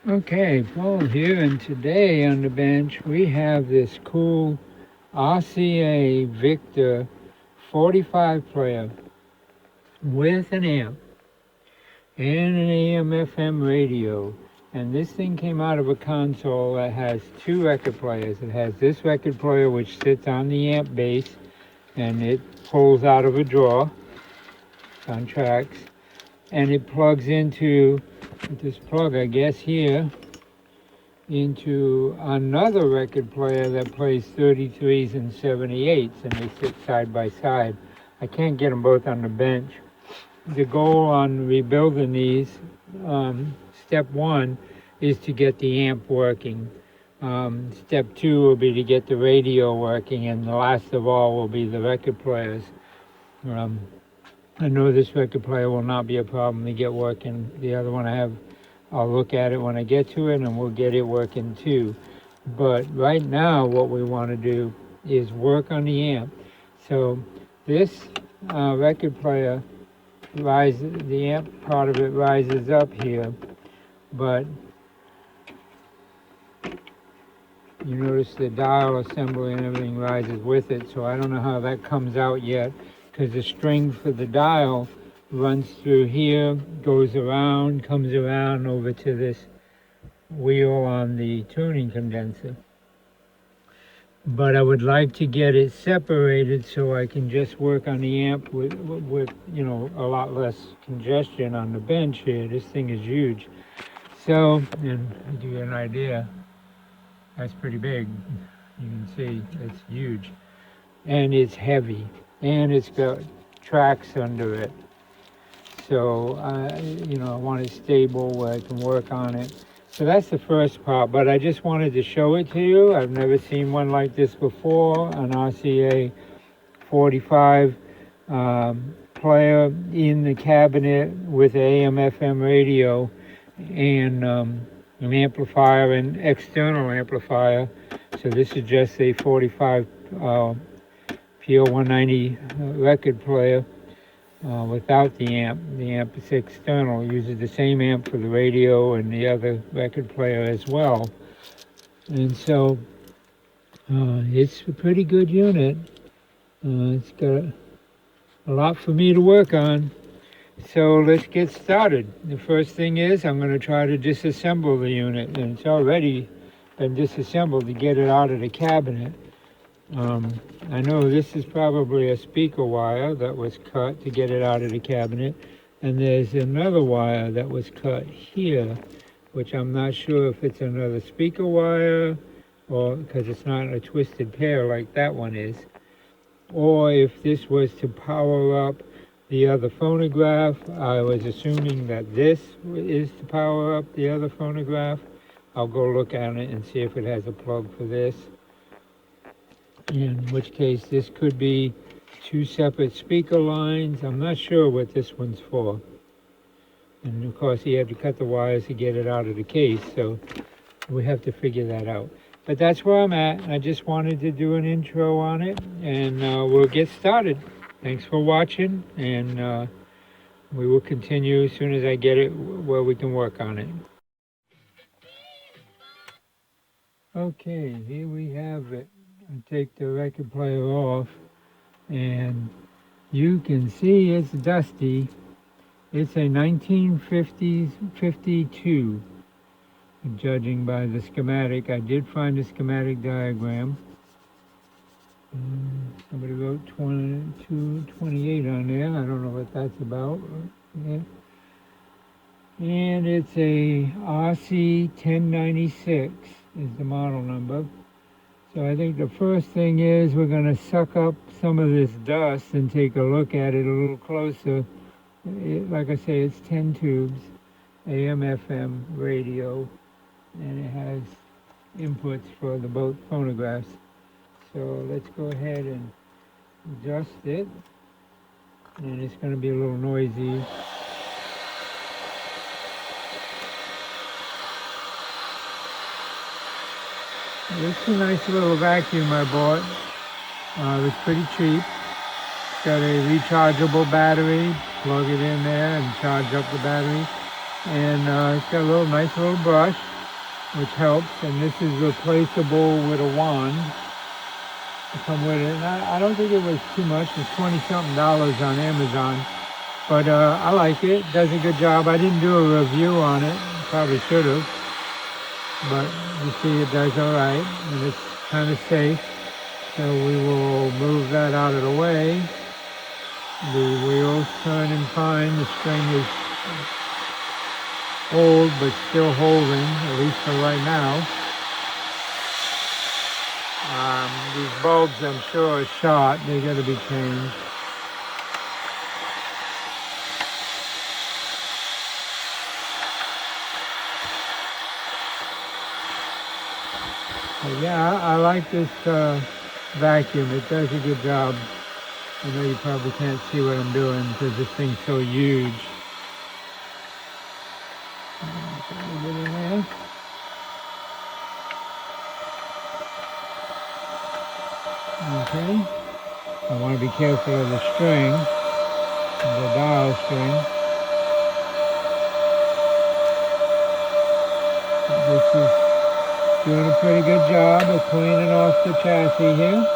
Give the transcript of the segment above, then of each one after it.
Okay, Paul here, and today on the bench we have this cool RCA Victor 45 player with an amp and an AM/FM radio. And this thing came out of a console that has two record players. It has this record player which sits on the amp base and it pulls out of a drawer on tracks, and it plugs into this plug, I guess, here into another record player that plays 33s and 78s, and they sit side by side. I can't get them both on the bench. The goal on rebuilding these, step one, is to get the amp working. Step two will be to get the radio working, and the last of all will be the record players. I know this record player will not be a problem to get working. The other one I'll look at it when I get to it, and we'll get it working too. But right now what we want to do is work on the amp. So this record player the amp part of it rises up here, but you notice the dial assembly and everything rises with it, so I don't know how that comes out yet, because the string for the dial runs through here, goes around, comes around over to this wheel on the tuning condenser. But I would like to get it separated so I can just work on the amp with a lot less congestion on the bench here. This thing is huge. So, and to give you an idea, that's pretty big. You can see it's huge. And it's heavy. And it's got tracks under it. So, I want it stable where I can work on it. So that's the first part, but I just wanted to show it to you. I've never seen one like this before, an RCA 45 player in the cabinet with AM/FM radio and an amplifier, and external amplifier. So this is just a 45 PO-190 record player. Without the amp. The amp is external, uses the same amp for the radio and the other record player as well. And so it's a pretty good unit. It's got a lot for me to work on. So let's get started. The first thing is I'm going to try to disassemble the unit, and it's already been disassembled to get it out of the cabinet. I know this is probably a speaker wire that was cut to get it out of the cabinet, and there's another wire that was cut here, which I'm not sure if it's another speaker wire, or because it's not a twisted pair like that one is, or if this was to power up the other phonograph. I was assuming that this is to power up the other phonograph. I'll go look at it and see if it has a plug for this. In which case this could be two separate speaker lines. I'm not sure what this one's for. And of course he had to cut the wires to get it out of the case, so we have to figure that out. But that's where I'm at. I just wanted to do an intro on it, and we'll get started. Thanks for watching, and we will continue as soon as I get it where we can work on it. Okay, here we have it. I take the record player off, and you can see it's dusty. It's a 1952, judging by the schematic. I did find a schematic diagram. Somebody wrote 2228 on there. I don't know what that's about. Yeah. And it's a RC 1096 is the model number. So I think the first thing is we're going to suck up some of this dust and take a look at it a little closer. Like I say, it's 10 tubes, AM/FM radio, and it has inputs for the both phonographs. So let's go ahead and adjust it, and it's going to be a little noisy. It's a nice little vacuum I bought. It was pretty cheap. It's got a rechargeable battery. Plug it in there and charge up the battery. And it's got a nice little brush. which helps. And this is replaceable with a wand to come with it. And I don't think it was too much. It's $20-something on Amazon. But I like it. Does a good job. I didn't do a review on it. Probably should have. But you see it does all right. And it's kind of safe. So we will move that out of the way. The wheels turning fine. The string is old but still holding, at least for right now. These bulbs, I'm sure, are shot. They got to be changed. But yeah, I like this vacuum. It does a good job. I know you probably can't see what I'm doing because this thing's so huge. Get in there. Okay. I want to be careful of the string, the dial string. This is doing a pretty good job of cleaning off the chassis here.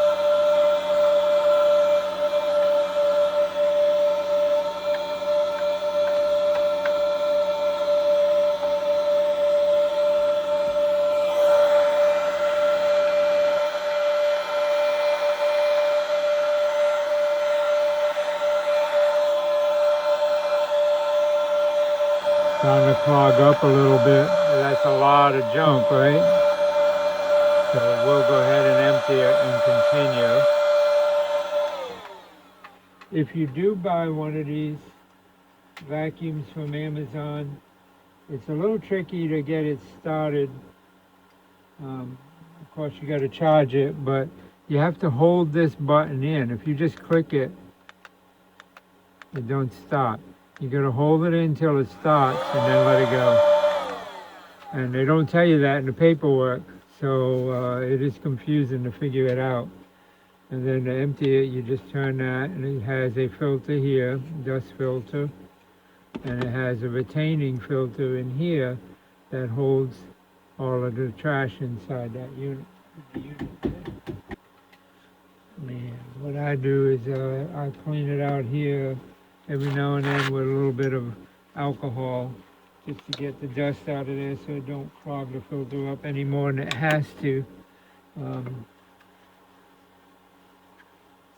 Starting to clog up a little bit. That's a lot of junk, right? So we'll go ahead and empty it and continue. If you do buy one of these vacuums from Amazon, it's a little tricky to get it started. Of course, you got to charge it, but you have to hold this button in. If you just click it, it don't start. You got to hold it until it starts and then let it go. And they don't tell you that in the paperwork, so it is confusing to figure it out. And then to empty it, you just turn that, and it has a filter here, dust filter, and it has a retaining filter in here that holds all of the trash inside that unit. Man, what I do is I clean it out here every now and then with a little bit of alcohol just to get the dust out of there so it don't clog the filter up any more than it has to.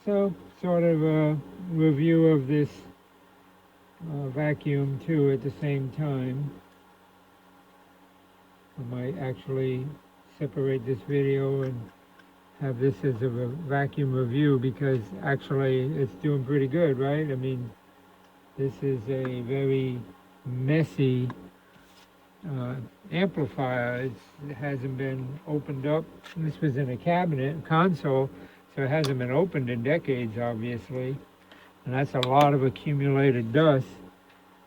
So, sort of a review of this vacuum too at the same time. I might actually separate this video and have this as a vacuum review because actually it's doing pretty good, right? I mean, this is a very messy amplifier. It hasn't been opened up. This was in a cabinet, a console, so it hasn't been opened in decades, obviously. And that's a lot of accumulated dust.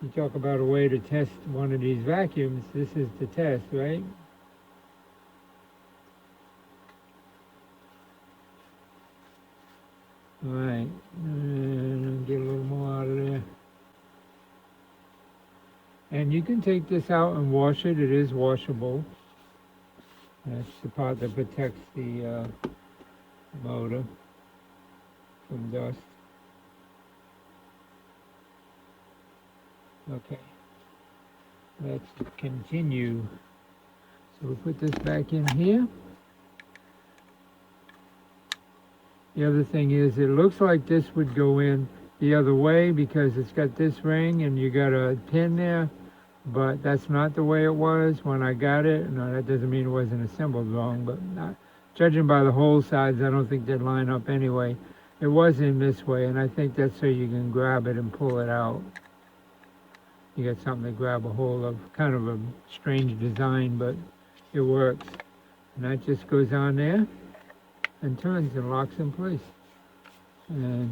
You talk about a way to test one of these vacuums. This is the test, right? All right, and get a little more out of there. And you can take this out and wash it. It is washable. That's the part that protects the motor from dust. Okay, let's continue. So we'll put this back in here. The other thing is, it looks like this would go in the other way because it's got this ring and you got a pin there, but that's not the way it was when I got it. No, that doesn't mean it wasn't assembled wrong, but judging by the hole size, I don't think they'd line up anyway. It was in this way, and I think that's so you can grab it and pull it out. You got something to grab a hold of. Kind of a strange design, but it works. And that just goes on there and turns and locks in place. And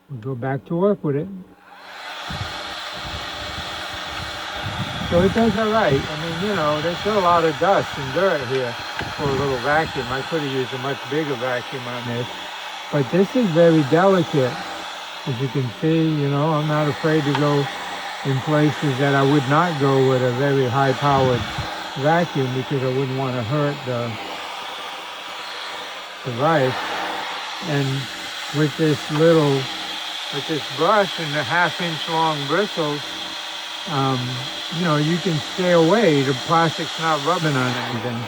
we'll go back to work with it. So it does all right. I mean, you know, there's still a lot of dust and dirt here for a little vacuum. I could have used a much bigger vacuum on this. But this is very delicate. As you can see, you know, I'm not afraid to go in places that I would not go with a very high-powered vacuum because I wouldn't want to hurt the device. And with this brush and the 1/2-inch long bristles, you know, you can stay away. The plastic's not rubbing on anything.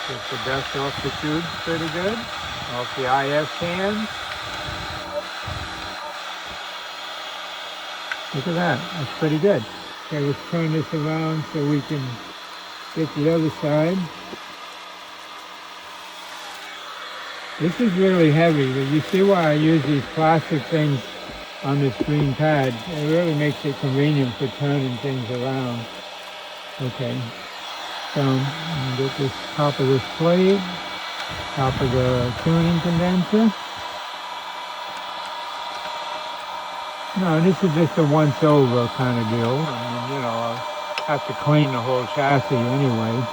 Get the dust off the tube pretty good, off the IF cans. Look at that, that's pretty good. Okay, let's turn this around so we can get the other side. This is really heavy, but you see why I use these plastic things on this green pad. It really makes it convenient for turning things around. Okay, so I'm gonna get this top of this plate, top of the tuning condenser. No, this is just a once over kind of deal. I mean, you know, I'll have to clean the whole chassis anyway.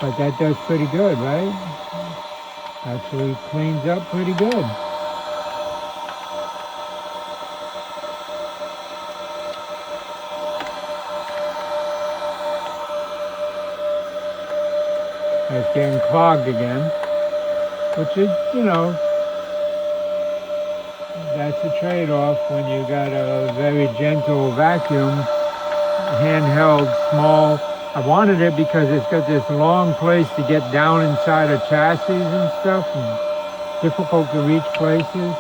But that does pretty good, right? Actually cleans up pretty good. It's getting clogged again, which is, you know, that's a trade-off when you got a very gentle vacuum, handheld, small. I wanted it because it's got this long place to get down inside of chassis and stuff, and difficult to reach places.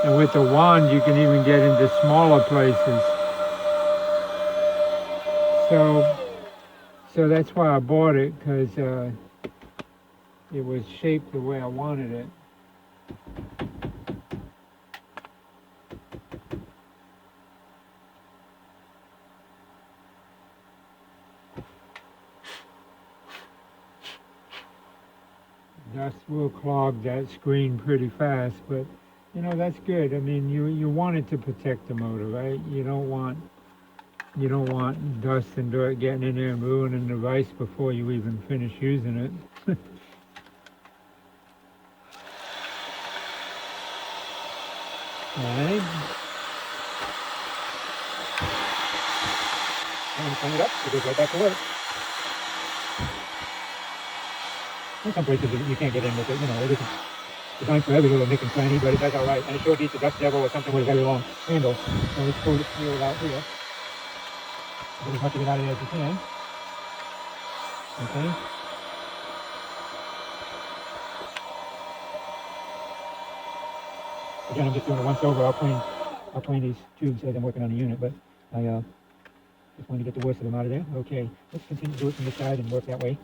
And with the wand, you can even get into smaller places. So that's why I bought it, because it was shaped the way I wanted it. Dust will clog that screen pretty fast, but you know, that's good. I mean, you want it to protect the motor, right? You don't want dust and dirt getting in there and ruining the device before you even finish using it. Alright. And clean it up, it goes right back to work. In some places you can't get in with it, you know, it isn't designed for every little nick and cranny, but it does alright. And it sure beats a dust devil or something with a very long handle. So let's pull this wheel out here. Get as much of it out of there as you can. Okay. Again, I'm just doing it once over. I'll clean these tubes as I'm working on the unit, but I just want to get the worst of them out of there. Okay, let's continue to do it from this side and work that way.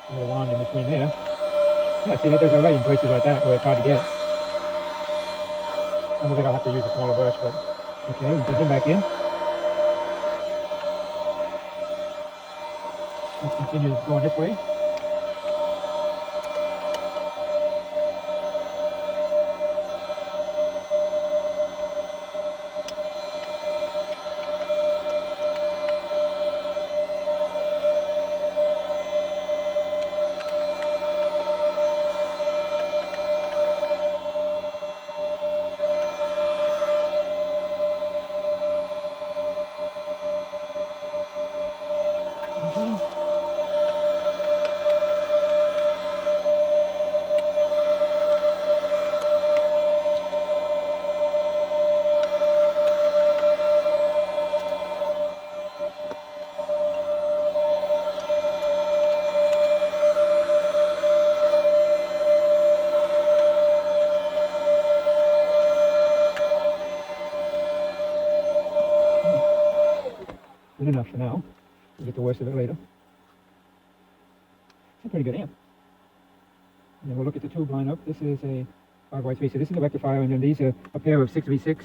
A little wand in between there. Yeah, see, that does alright in places like that where it's hard to get. I don't think I'll have to use a smaller brush, but okay, we put them back in. Let's continue going this way. Good enough for now. We'll get the worst of it later. It's a pretty good amp. And then we'll look at the tube lineup. This is a 5Y3, so this is a rectifier, and then these are a pair of 6V6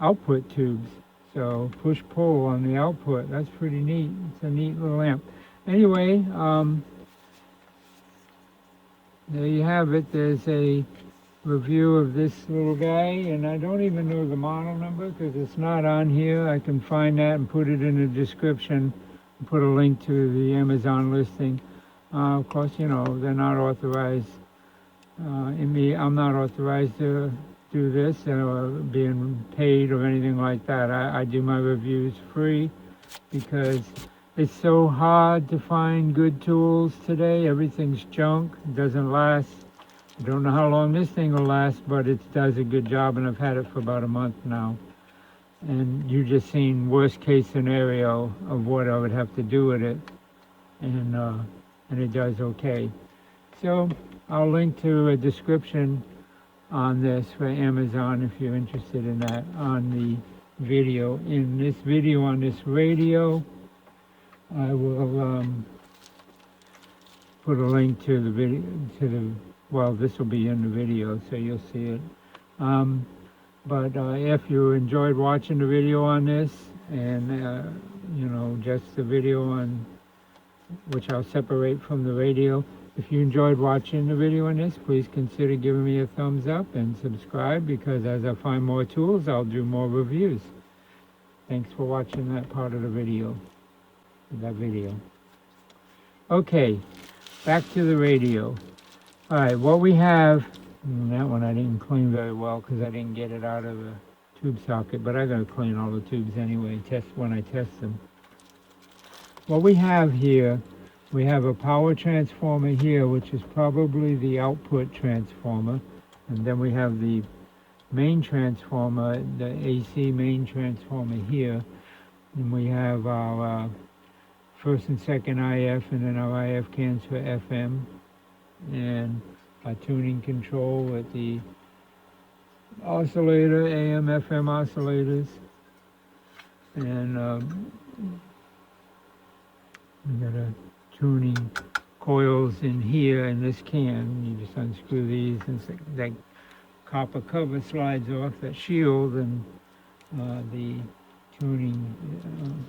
output tubes. So push-pull on the output. That's pretty neat. It's a neat little amp. Anyway, there you have it. There's a review of this little guy, and I don't even know the model number because it's not on here. I can find that and put it in the description and put a link to the Amazon listing. Of course, you know, they're not authorized. I'm not authorized to do this or being paid or anything like that. I do my reviews free because it's so hard to find good tools today. Everything's junk, doesn't last. I don't know how long this thing will last, but it does a good job, and I've had it for about a month now. And you just seen worst case scenario of what I would have to do with it, and it does okay. So I'll link to a description on this for Amazon if you're interested in that on the video. In this video on this radio, I will put a link to the video, well, this will be in the video, so you'll see it. But if you enjoyed watching the video on this, and you know, just the video on which I'll separate from the radio, if you enjoyed watching the video on this, please consider giving me a thumbs up and subscribe, because as I find more tools, I'll do more reviews. Thanks for watching that part of the video. Okay, back to the radio. All right, what we have, that one I didn't clean very well because I didn't get it out of the tube socket, but I gotta clean all the tubes anyway, when I test them. What we have here, we have a power transformer here, which is probably the output transformer, and then we have the main transformer, the AC main transformer here, and we have our first and second IF, and then our IF cans for FM, and our tuning control with the oscillator, AM, FM oscillators, and we got a tuning coils in here in this can. You just unscrew these, and that copper cover slides off, that shield, and the tuning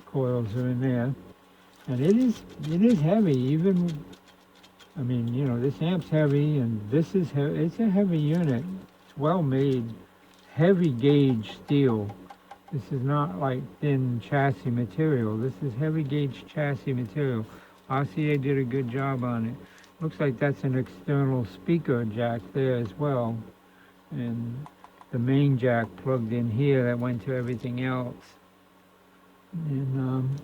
coils are in there. And it is heavy, even, I mean, you know, this amp's heavy, and this is heavy. It's a heavy unit. It's well made, heavy gauge steel. This is not like thin chassis material. This is heavy gauge chassis material. RCA did a good job on it. Looks like that's an external speaker jack there as well. And the main jack plugged in here that went to everything else. And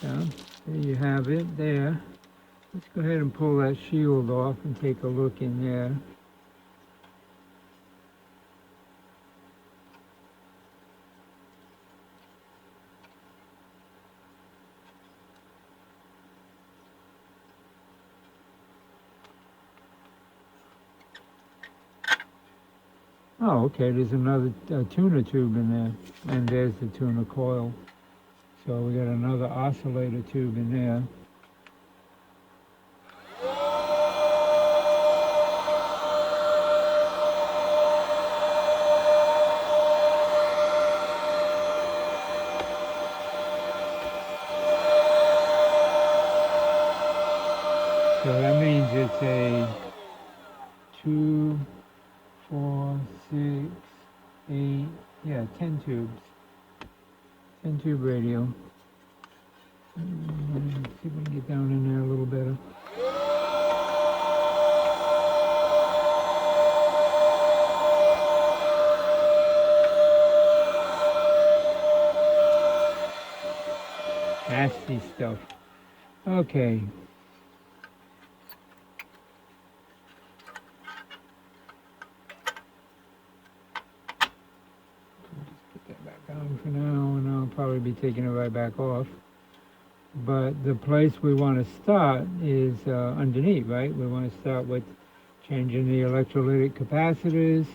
so there you have it there. Let's go ahead and pull that shield off and take a look in there. Oh, okay, there's another tuner tube in there, and there's the tuner coil. So we got another oscillator tube in there. So that means it's a 2, 4, 6, 8, yeah, 10 tubes. 10 tube radio. Let's see if we can get down in there a little better. Nasty stuff. Okay. For now, and I'll probably be taking it right back off. But the place we want to start is underneath, right? We want to start with changing the electrolytic capacitors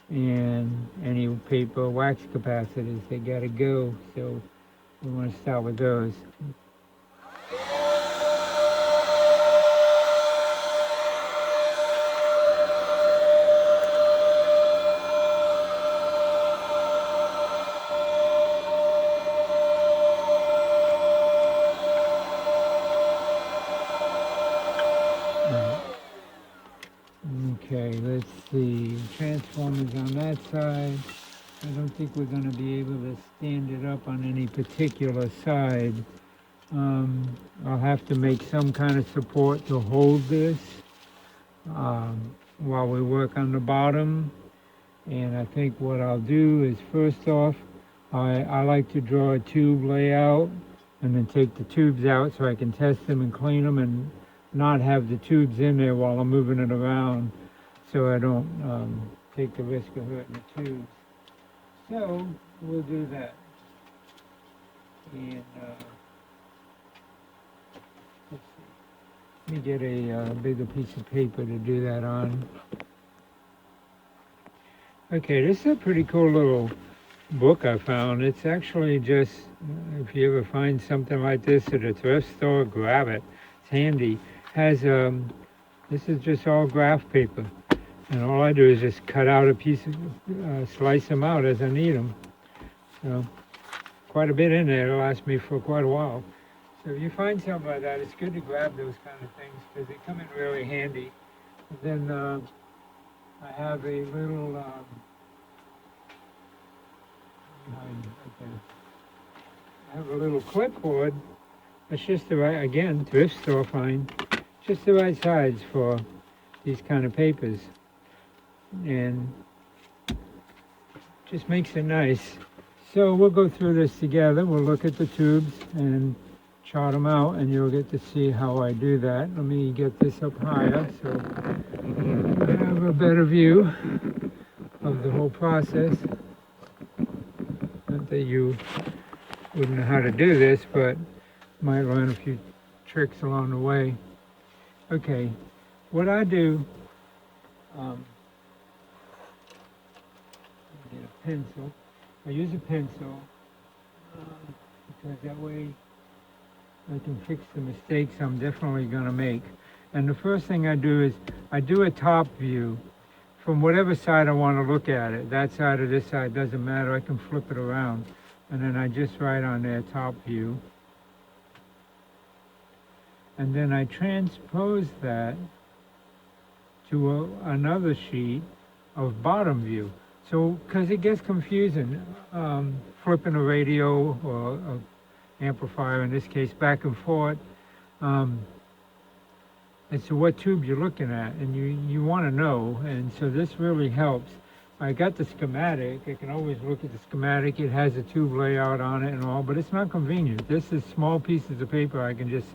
and any paper wax capacitors. They got to go, so we want to start with those. Okay, is on that side. I don't think we're going to be able to stand it up on any particular side. I'll have to make some kind of support to hold this while we work on the bottom. And I think what I'll do is, first off, I like to draw a tube layout and then take the tubes out so I can test them and clean them and not have the tubes in there while I'm moving it around, so I don't take the risk of hurting the tubes. So we'll do that. And let's see. Let me get a bigger piece of paper to do that on. Okay, this is a pretty cool little book I found. It's actually just, if you ever find something like this at a thrift store, grab it. It's handy. Has this is just all graph paper, and all I do is just cut out a piece of, slice them out as I need them. So quite a bit in there. It'll last me for quite a while. So if you find something like that, it's good to grab those kind of things because they come in really handy. And then I have a little I have a little clipboard. It's just the right, again, thrift store find, just the right size for these kind of papers, and just makes it nice. So we'll go through this together. We'll look at the tubes and chart them out, and you'll get to see how I do that. Let me get this up higher so I have a better view of the whole process. Not that you wouldn't know how to do this, but might learn a few tricks along the way. Okay, what I do, get a pencil. I use a pencil because that way I can fix the mistakes I'm definitely going to make. And the first thing I do is I do a top view from whatever side I want to look at it. That side or this side, doesn't matter. I can flip it around. And then I just write on there top view. And then I transpose that to another sheet of bottom view. So, because it gets confusing, flipping a radio or an amplifier, in this case, back and forth, as to what tube you're looking at, and you want to know, and so this really helps. I got the schematic. I can always look at the schematic. It has a tube layout on it and all, but it's not convenient. This is small pieces of paper I can just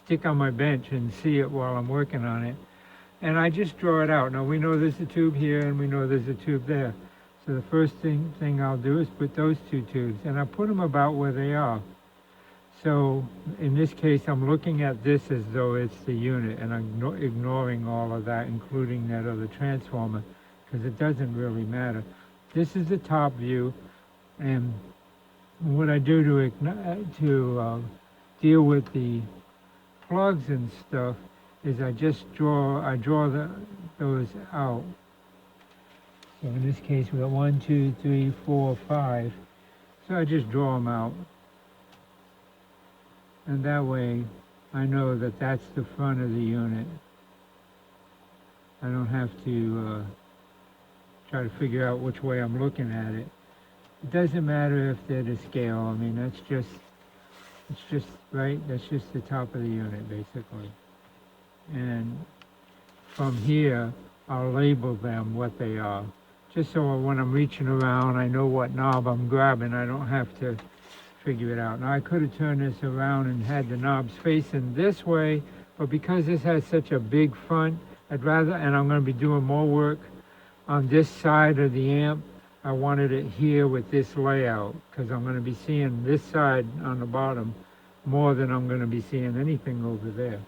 stick on my bench and see it while I'm working on it. And I just draw it out. Now we know there's a tube here and we know there's a tube there. So the first thing I'll do is put those two tubes, and I put them about where they are. So in this case, I'm looking at this as though it's the unit, and I'm ignoring all of that, including that other transformer, because it doesn't really matter. This is the top view, and what I do to deal with the plugs and stuff is I draw those out. So in this case, we got 1, 2, 3, 4, 5. So I just draw them out. And that way, I know that that's the front of the unit. I don't have to try to figure out which way I'm looking at it. It doesn't matter if they're to scale. I mean, it's just right. That's just the top of the unit, basically. And from here, I'll label them what they are. Just so when I'm reaching around, I know what knob I'm grabbing. I don't have to figure it out. Now I could have turned this around and had the knobs facing this way, but because this has such a big front, I'd rather, and I'm going to be doing more work on this side of the amp, I wanted it here with this layout, because I'm going to be seeing this side on the bottom more than I'm going to be seeing anything over there.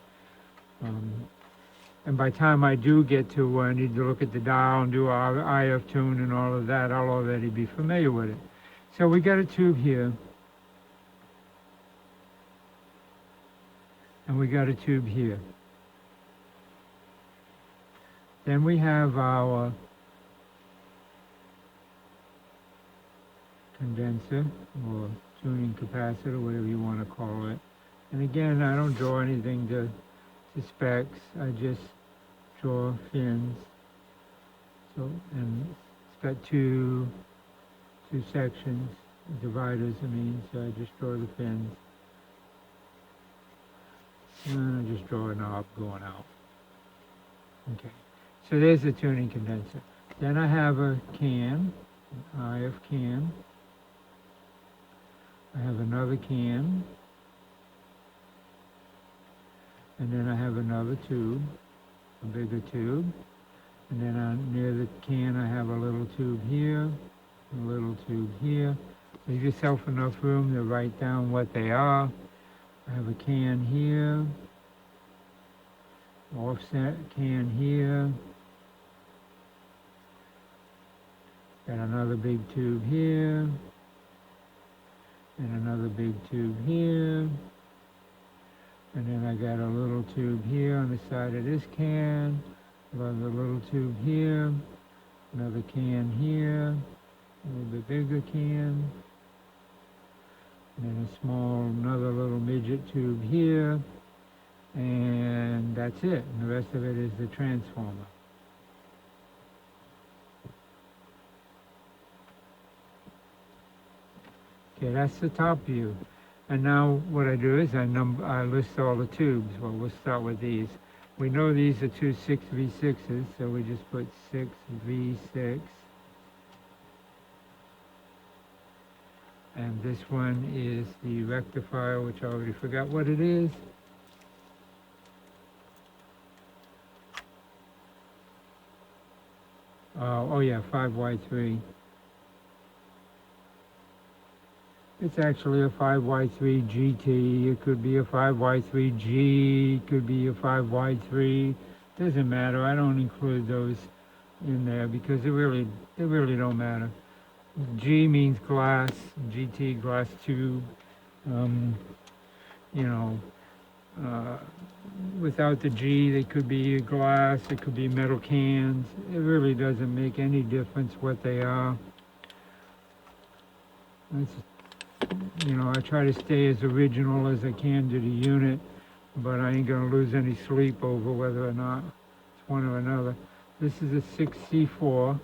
And by the time I do get to where I need to look at the dial and do our IF tune and all of that, I'll already be familiar with it. So we got a tube here. And we got a tube here. Then we have our condenser or tuning capacitor, whatever you want to call it. And again, I don't draw anything to specs. I just draw fins. So, and got two sections, dividers, I mean, so I just draw the pins. And I just draw a knob going out. Okay, so there's the tuning condenser. Then I have a can, an IF can. I have another can. And then I have another tube, a bigger tube. And then near the can I have a little tube here, a little tube here. Leave yourself enough room to write down what they are. I have a can here, offset can here. Got another big tube here, and another big tube here. And then I got a little tube here on the side of this can, another little tube here, another can here, a little bit bigger can, and then a small, another little midget tube here, and that's it. And the rest of it is the transformer. Okay, that's the top view. And now what I do is I list all the tubes. Well, we'll start with these. We know these are two 6V6s, so we just put 6V6. And this one is the rectifier, which I already forgot what it is. Oh yeah, 5Y3. It's actually a 5Y3 GT, it could be a 5Y3 G, it could be a 5Y3, doesn't matter. I don't include those in there because they really don't matter. G means glass, GT, glass tube. Without the G, they could be glass, it could be metal cans. It really doesn't make any difference what they are. I try to stay as original as I can to the unit, but I ain't gonna lose any sleep over whether or not it's one or another. This is a 6C4.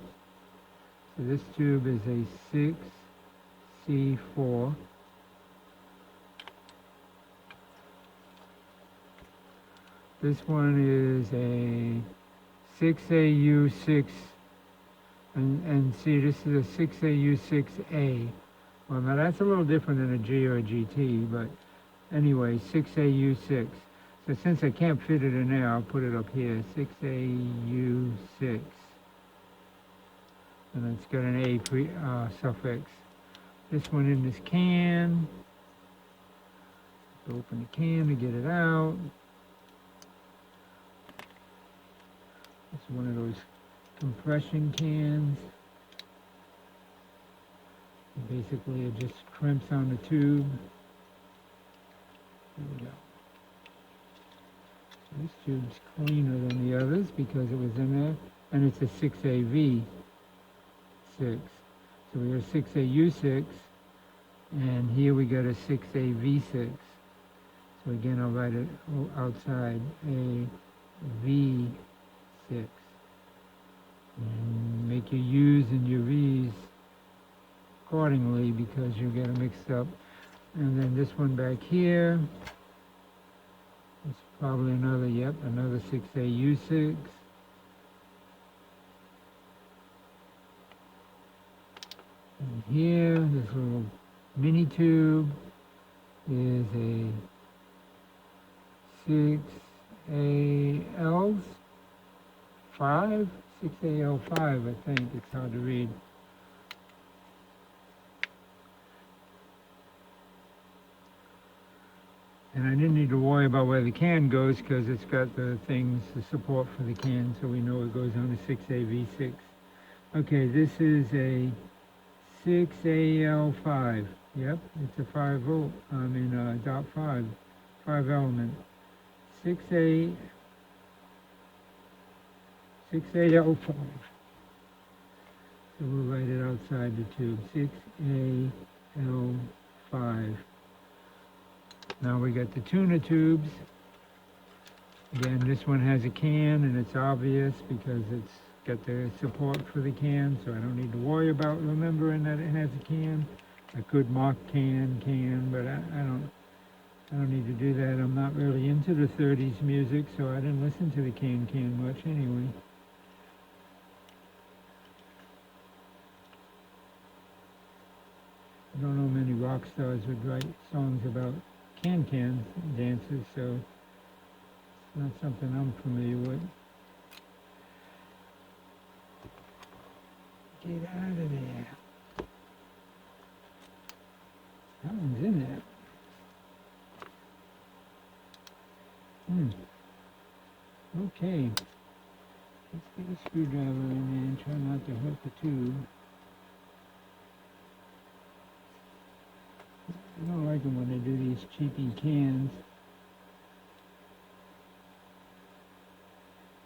So this tube is a 6C4. This one is a 6AU6, and see, this is a 6AU6A. Well, now that's a little different than a G or a GT, but anyway, 6AU6. So since I can't fit it in there, I'll put it up here, 6AU6. And it's got an A suffix. This one in this can. Open the can to get it out. It's one of those compression cans. Basically, it just crimps on the tube. There we go. So this tube's cleaner than the others because it was in there, and it's a 6AV6. So we have 6AU6, and here we got a 6AV6. So again, I'll write it outside, a V6. And make your U's and your V's accordingly because you get them mixed up. And then this one back here, it's probably another 6AU6. And here, this little mini tube is a 6AL5, 6AL5, I think. It's hard to read. And I didn't need to worry about where the can goes because it's got the things, the support for the can, so we know it goes on the 6AV6. Okay, this is a 6AL5. Yep, it's a 5 volt, dot 5 element. 6AL5. So we'll write it outside the tube, 6AL5. Now we got the tuner tubes. Again, this one has a can, and it's obvious because it's got the support for the can, so I don't need to worry about remembering that it has a can. I could mark can, but I don't need to do that. I'm not really into the 30s music, so I didn't listen to the can much anyway. I don't know many rock stars would write songs about can dances, so it's not something I'm familiar with. Get out of there. That one's in there. Okay. Let's get a screwdriver in there and try not to hurt the tube. I don't like them when they do these cheapy cans.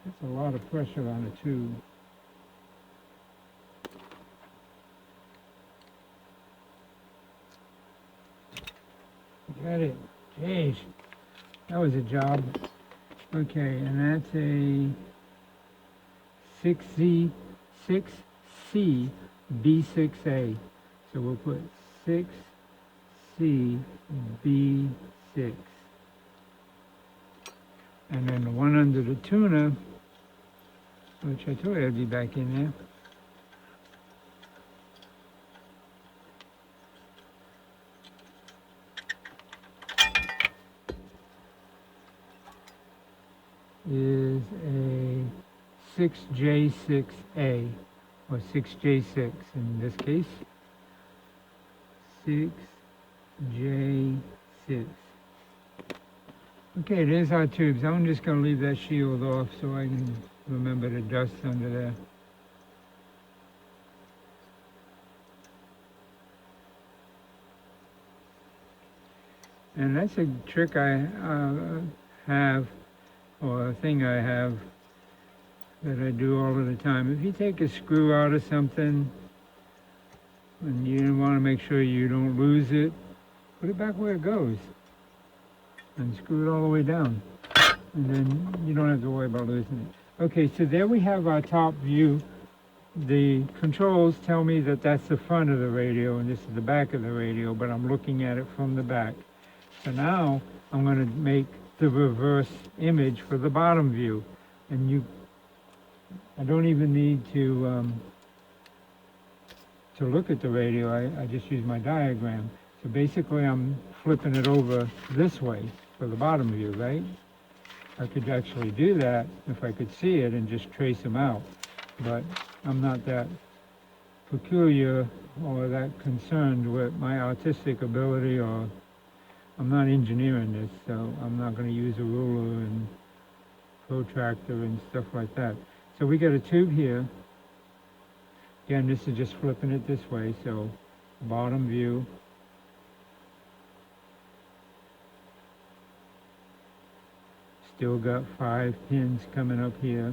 That's a lot of pressure on a tube. Got it. Jeez. That was a job. Okay, and that's a 6C B6A. So we'll put 6C B6. And then the one under the tuner, which I told you I'd be back in there. Is a 6J6A, or 6J6 in this case. 6J6. Okay, there's our tubes. I'm just going to leave that shield off so I can remember the dust under there. And that's a trick I have, or a thing I have that I do all of the time. If you take a screw out of something and you want to make sure you don't lose it, put it back where it goes and screw it all the way down, and then you don't have to worry about losing it. Okay, so there we have our top view. The controls tell me that that's the front of the radio and this is the back of the radio, but I'm looking at it from the back. So now I'm going to make the reverse image for the bottom view, and I don't even need to look at the radio. I just use my diagram. So basically I'm flipping it over this way for the bottom view, right? I could actually do that if I could see it and just trace them out, but I'm not that peculiar or that concerned with my artistic ability, or I'm not engineering this, so I'm not going to use a ruler and protractor and stuff like that. So we got a tube here. Again, this is just flipping it this way, so bottom view. Still got 5 pins coming up here.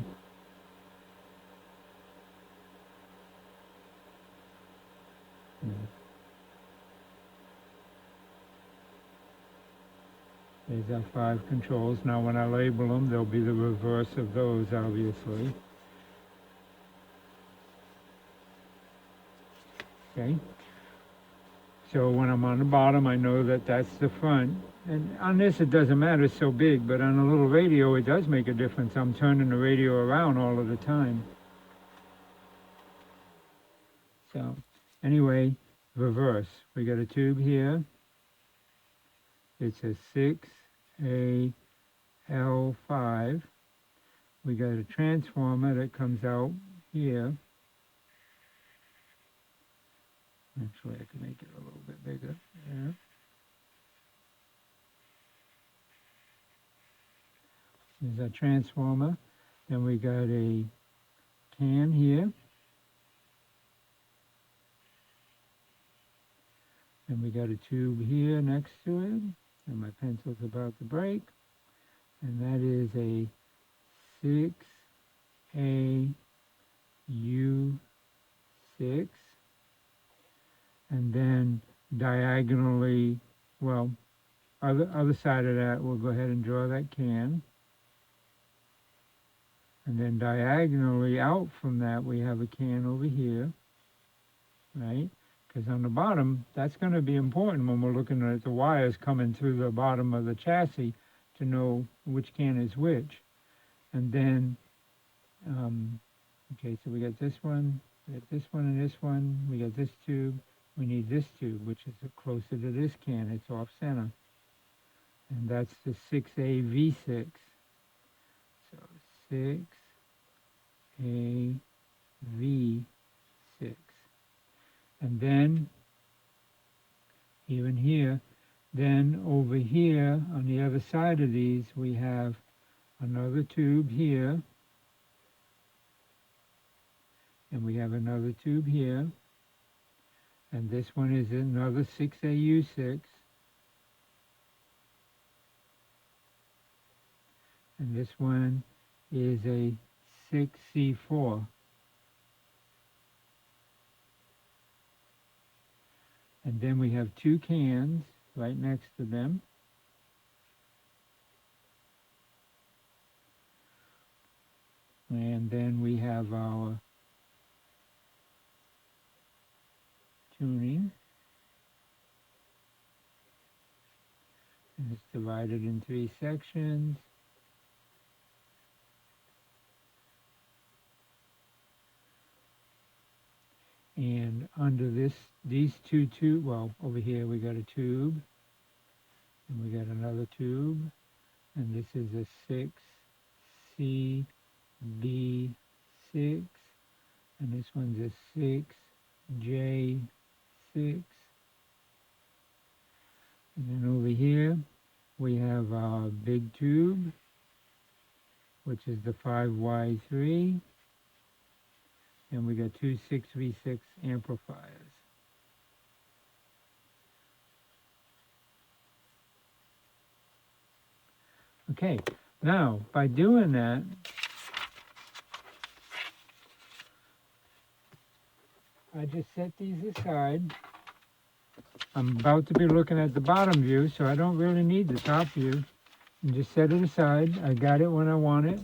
There's our 5 controls. Now when I label them, they'll be the reverse of those, obviously. Okay. So when I'm on the bottom, I know that that's the front. And on this, it doesn't matter, it's so big, but on a little radio, it does make a difference. I'm turning the radio around all of the time. So anyway, reverse. We got a tube here. It's a 6AL5. We got a transformer that comes out here. Actually, I can make it a little bit bigger. Yeah. There's a transformer. Then we got a can here. And we got a tube here next to it. And my pencil's about to break. And that is a 6AU6. And then diagonally, well, other side of that, we'll go ahead and draw that can. And then diagonally out from that, we have a can over here, right? Because on the bottom, that's going to be important when we're looking at the wires coming through the bottom of the chassis to know which can is which. And then, okay, so we got this one, we got this one and this one, we got this tube, we need this tube, which is closer to this can, it's off center. And that's the 6A V6. So 6A V6. And then, even here, then over here, on the other side of these, we have another tube here, and we have another tube here, and this one is another 6AU6, and this one is a 6C4. And then we have two cans right next to them. And then we have our tuning. And it's divided in 3 sections. And under these two tubes, well, over here we got a tube, and we got another tube, and this is a 6CB6, and this one's a 6J6. And then over here we have our big tube, which is the 5Y3, and we got two 6V6 amplifiers. Okay, now by doing that, I just set these aside. I'm about to be looking at the bottom view, so I don't really need the top view. And just set it aside. I got it when I want it.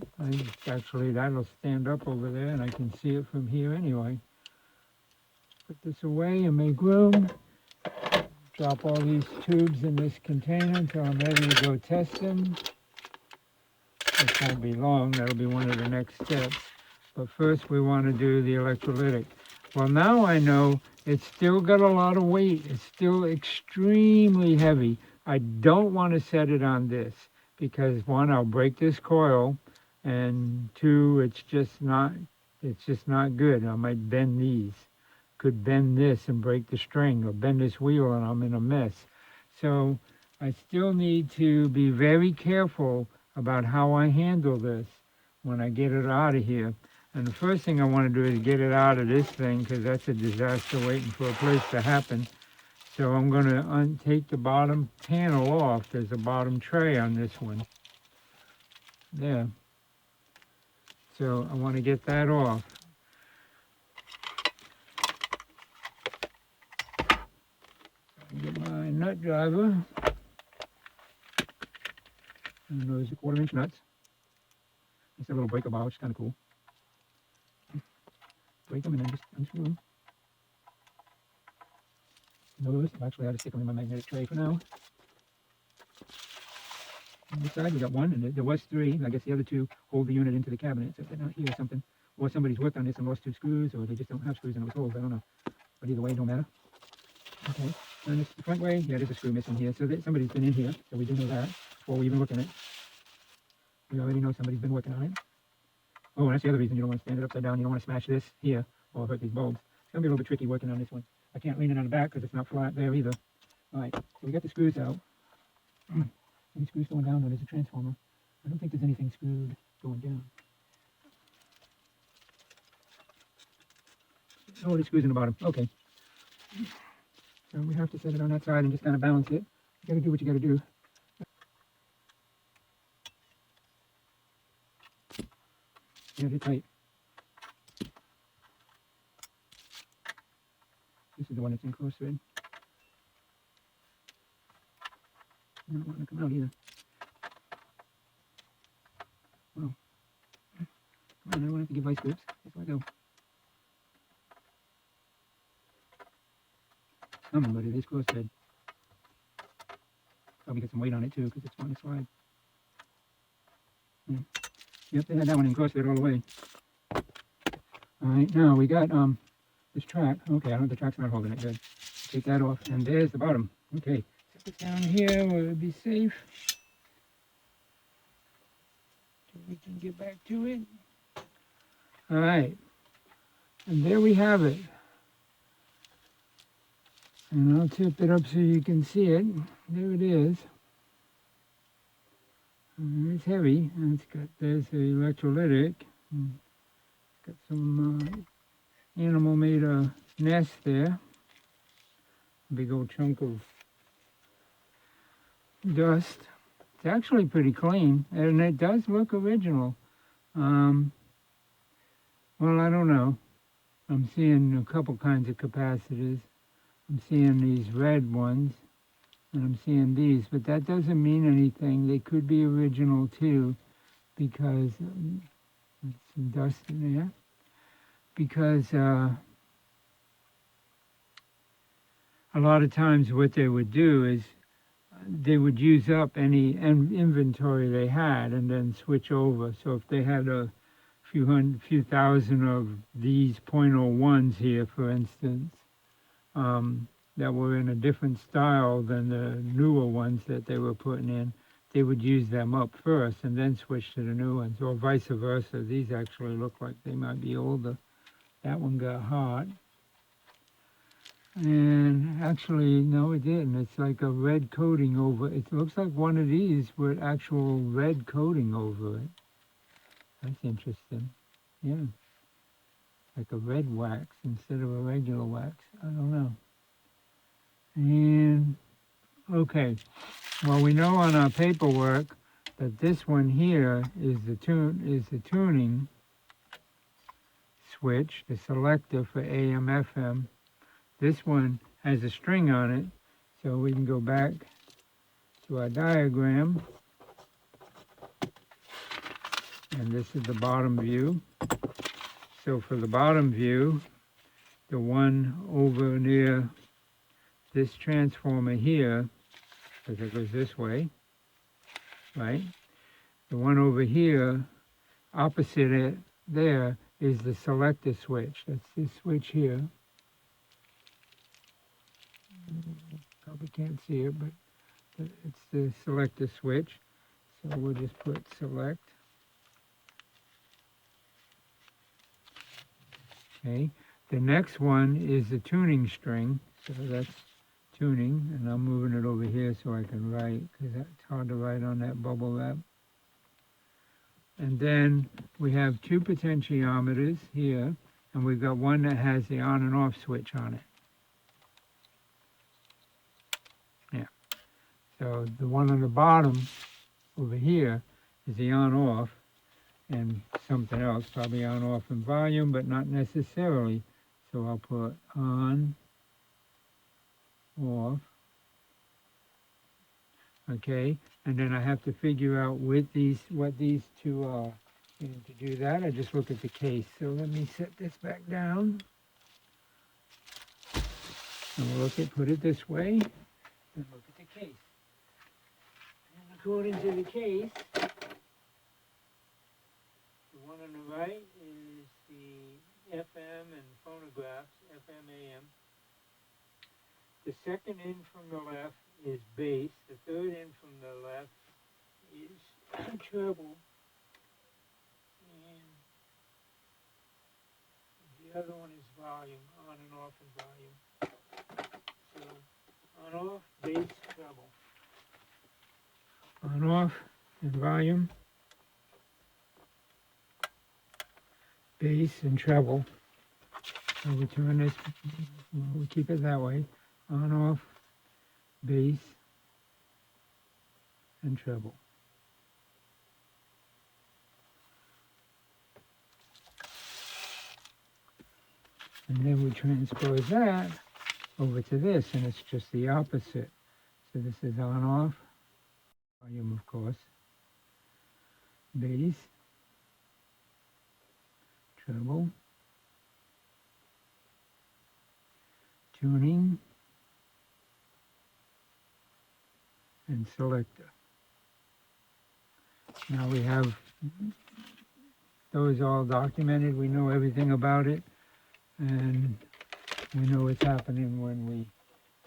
Actually, that'll stand up over there, and I can see it from here anyway. Put this away and make room. Drop all these tubes in this container until I'm ready to go test them. This won't be long. That'll be one of the next steps. But first, we want to do the electrolytic. Well, now I know it's still got a lot of weight. It's still extremely heavy. I don't want to set it on this because, one, I'll break this coil, and two, it's just not good. I might bend these. Could bend this and break the string, or bend this wheel and I'm in a mess. So I still need to be very careful about how I handle this when I get it out of here. And the first thing I want to do is get it out of this thing, because that's a disaster waiting for a place to happen. So I'm going to take the bottom panel off. There's a bottom tray on this one. There. So I want to get that off. Get my nut driver. And those 1/4-inch nuts. It's a little breaker bar, which is kind of cool. Break them and then just unscrew them. Those, actually I just stick them in my magnetic tray for now. On this side we got one, and there was 3. I guess the other 2 hold the unit into the cabinet, so if they're not here or something. Or somebody's worked on this and lost 2 screws, or they just don't have screws and it was holes, I don't know. But either way, it don't matter. Okay, and it's the front way, yeah, there's a screw missing here, so somebody's been in here, so we do know that, before we even look at it. We already know somebody's been working on it. Oh, and that's the other reason you don't want to stand it upside down. You don't want to smash this here or hurt these bulbs. It's going to be a little bit tricky working on this one. I can't lean it on the back because it's not flat there either. All right, so we got the screws out. Any screws going down? No, there's a transformer. I don't think there's anything screwed going down. Oh, there's screws in the bottom. Okay. So we have to set it on that side and just kind of balance it. You got to do what you got to do. Yeah, it's tight. This is the one that's in close thread. I don't want to come out either. Well, I don't have to give vice grips. That's where I go. Somebody, this cross bed. Probably get some weight on it too, because it's on the slide. Yeah. Yep, they had that one in cross bed all the way. Alright, now we got this track. Okay, I know the track's not holding it good. Take that off, and there's the bottom. Okay, set this down here where it'll be safe. So we can get back to it. Alright, and there we have it. And I'll tip it up so you can see it. There it is. And it's heavy, and it's got, there's the electrolytic. It's got some animal made a nest there. Big old chunk of dust. It's actually pretty clean, and it does look original. Well, I don't know. I'm seeing a couple kinds of capacitors. I'm seeing these red ones, and I'm seeing these, but that doesn't mean anything. They could be original too, because there's some dust in there. Because a lot of times what they would do is they would use up any inventory they had and then switch over. So if they had a few thousand of these .01s here, for instance, that were in a different style than the newer ones that they were putting in, they would use them up first and then switch to the new ones, or vice versa. These actually look like they might be older. That one got hot. And actually, no, it didn't. It's like a red coating over it. It looks like one of these with actual red coating over it. That's interesting. Yeah. Like a red wax instead of a regular wax. I don't know. And, okay. Well, we know on our paperwork that this one here is the tuning switch, the selector for AM, FM. This one has a string on it, so we can go back to our diagram. And this is the bottom view. So for the bottom view, the one over near this transformer here, because it goes this way, right? The one over here, opposite it there, is the selector switch. That's this switch here. Probably can't see it, but it's the selector switch. So we'll just put select. Okay. The next one is the tuning string. So that's tuning, and I'm moving it over here so I can write, because it's hard to write on that bubble wrap. And then we have two potentiometers here, and we've got one that has the on and off switch on it. Yeah. So the one on the bottom over here is the on-off, and something else, probably on-off in volume, but not necessarily. So I'll put on, off. Okay, and then I have to figure out with these what these two are. And to do that, I just look at the case. So let me set this back down. And we'll put it this way, and look at the case. And according to the case, the one on the right is the FM and phonographs, FM, AM. The second in from the left is bass. The third in from the left is treble. And the other one is volume, on and off in volume. So on, off, bass, treble. On, off, and volume, bass, and treble. So we turn this, we keep it that way. On, off, bass, and treble. And then we transpose that over to this, and it's just the opposite. So this is on, off, volume, of course, bass, Turbo. Tuning. And selector. Now we have those all documented. We know everything about it, and we know what's happening when we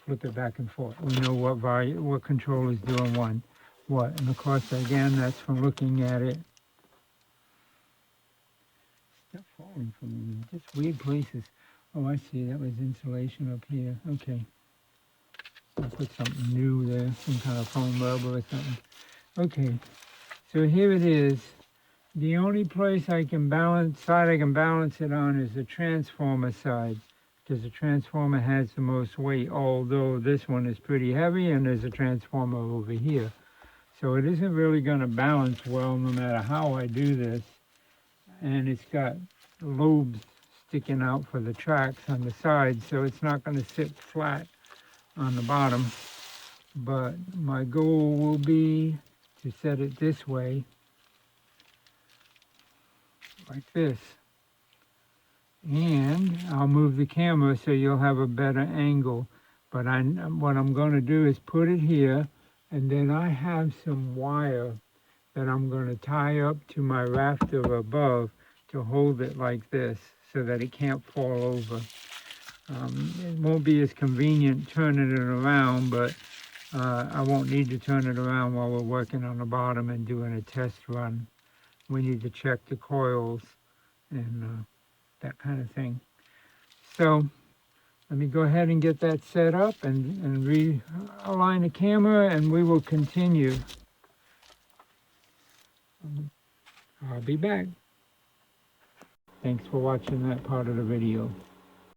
flip it back and forth. We know what control is doing what. And of course, again, that's from looking at it. Stuff falling from just weird places. Oh, I see. That was insulation up here. Okay. I'll put something new there, some kind of foam rubber or something. Okay. So here it is. The only place I can balance it on is the transformer side, because the transformer has the most weight, although this one is pretty heavy and there's a transformer over here. So it isn't really going to balance well no matter how I do this. And it's got lobes sticking out for the tracks on the side, so it's not going to sit flat on the bottom. But my goal will be to set it this way, like this, and I'll move the camera so you'll have a better angle. But what I'm going to do is put it here, and then I have some wire that I'm going to tie up to my rafter above to hold it like this so that it can't fall over. It won't be as convenient turning it around, but I won't need to turn it around while we're working on the bottom and doing a test run. We need to check the coils and that kind of thing. So let me go ahead and get that set up and realign the camera, and we will continue. I'll be back. Thanks for watching that part of the video.